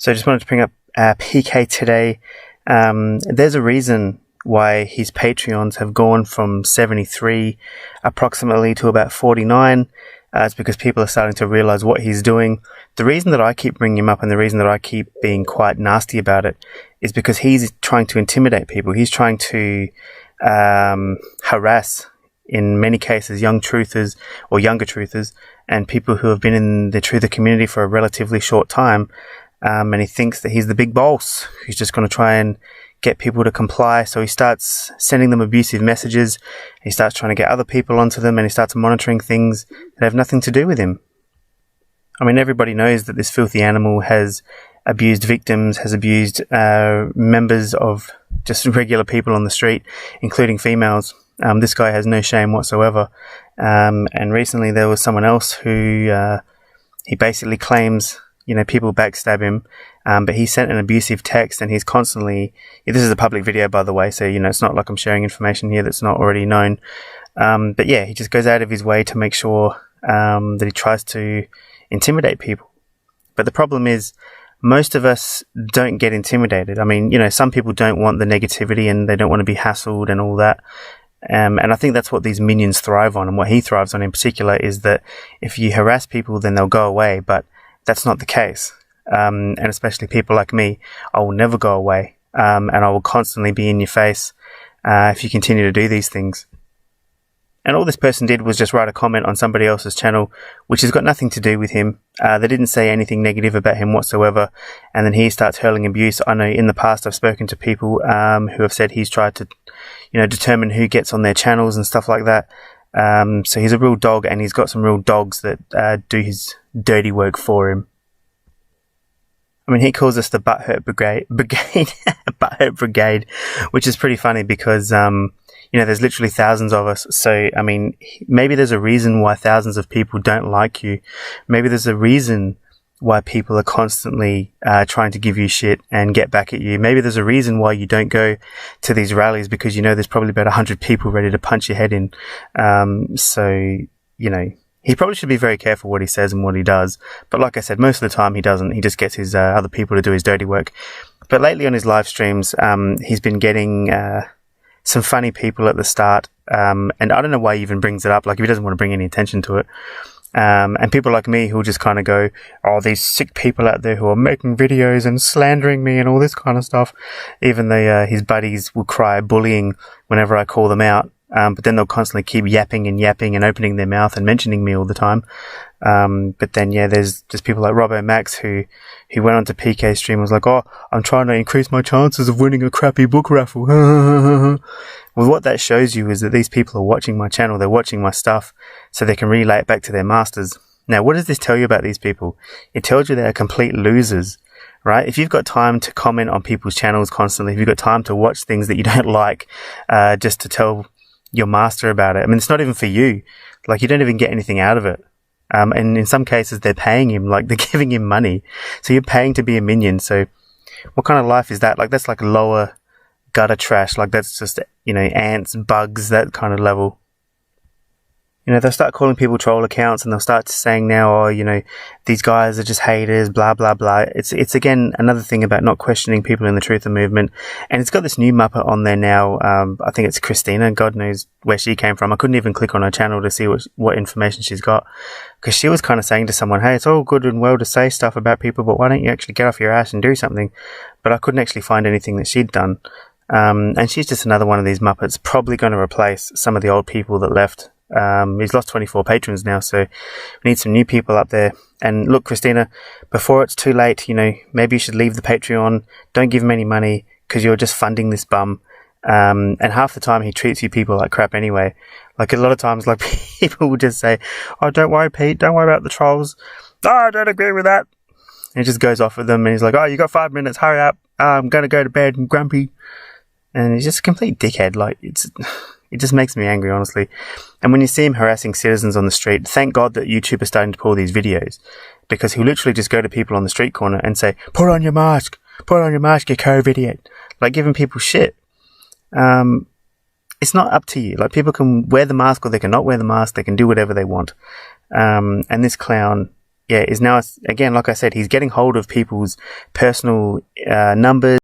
So I just wanted to bring up PK today. There's a reason why his Patreons have gone from 73 approximately to about 49. It's because people are starting to realize what he's doing. The reason that I keep bringing him up and the reason that I keep being quite nasty about it is because he's trying to intimidate people. He's trying to harass, in many cases, young truthers or younger truthers and people who have been in the truther community for a relatively short time. And he thinks that he's the big boss who's just going to try and get people to comply. So he starts sending them abusive messages. He starts trying to get other people onto them, and he starts monitoring things that have nothing to do with him. I mean, everybody knows that this filthy animal has abused victims, has abused members of just regular people on the street, including females. This guy has no shame whatsoever. And recently there was someone else who he basically claims, people backstab him, but he sent an abusive text, and he's constantly, this is a public video, by the way, so, it's not like I'm sharing information here that's not already known. But yeah, he just goes out of his way to make sure that he tries to intimidate people. But the problem is, most of us don't get intimidated. I mean, some people don't want the negativity and they don't want to be hassled and all that. And I think that's what these minions thrive on, and what he thrives on in particular is that if you harass people, then they'll go away. But that's not the case. And especially people like me, I will never go away. And I will constantly be in your face if you continue to do these things. And all this person did was just write a comment on somebody else's channel, which has got nothing to do with him. They didn't say anything negative about him whatsoever. And then he starts hurling abuse. I know in the past I've spoken to people who have said he's tried to, determine who gets on their channels and stuff like that. So he's a real dog, and he's got some real dogs that do his dirty work for him. I mean, he calls us the Butthurt Brigade, Butthurt Brigade, which is pretty funny because, there's literally thousands of us. So, I mean, maybe there's a reason why thousands of people don't like you. Maybe there's a reason why people are constantly trying to give you shit and get back at you. Maybe there's a reason why you don't go to these rallies, because there's probably about 100 people ready to punch your head in. So, he probably should be very careful what he says and what he does. But like I said, most of the time he doesn't. He just gets his other people to do his dirty work. But lately on his live streams, he's been getting some funny people at the start. And I don't know why he even brings it up. Like, if he doesn't want to bring any attention to it. And people like me who'll just kind of go, oh, these sick people out there who are making videos and slandering me and all this kind of stuff. Even though his buddies will cry bullying whenever I call them out. But then they'll constantly keep yapping and opening their mouth and mentioning me all the time. But then, there's just people like Robbo Max who went onto PK's stream and was like, oh, I'm trying to increase my chances of winning a crappy book raffle. Well, what that shows you is that these people are watching my channel. They're watching my stuff so they can relay it back to their masters. Now, what does this tell you about these people? It tells you they're complete losers, right? If you've got time to comment on people's channels constantly, if you've got time to watch things that you don't like, just to tell your master about it. I mean, it's not even for you. Like, you don't even get anything out of it. And in some cases, they're paying him, like they're giving him money. So you're paying to be a minion. So what kind of life is that? Like, that's like lower gutter trash. Like, that's just, ants, bugs, that kind of level. They'll start calling people troll accounts, and they'll start saying now, oh, these guys are just haters, blah, blah, blah. It's again, another thing about not questioning people in the truther movement. And it's got this new Muppet on there now. I think it's Christina. God knows where she came from. I couldn't even click on her channel to see what information she's got. Because she was kind of saying to someone, hey, it's all good and well to say stuff about people, but why don't you actually get off your ass and do something? But I couldn't actually find anything that she'd done. And she's just another one of these Muppets, probably going to replace some of the old people that left. He's lost 24 patrons now, so we need some new people up there. And look, Christina, before it's too late, maybe you should leave the Patreon. Don't give him any money, because you're just funding this bum. And half the time he treats you people like crap anyway. Like, a lot of times, like, people will just say, oh, don't worry, Pete, don't worry about the trolls. Oh, I don't agree with that. And he just goes off with them, and he's like, oh, you got 5 minutes, hurry up. I'm going to go to bed and grumpy. And he's just a complete dickhead. Like, it just makes me angry, honestly. And when you see him harassing citizens on the street, thank God that YouTube is starting to pull these videos, because he'll literally just go to people on the street corner and say, put on your mask, you COVID idiot. Like, giving people shit. It's not up to you. Like, people can wear the mask or they can not wear the mask. They can do whatever they want. And this clown is now, again, like I said, he's getting hold of people's personal numbers.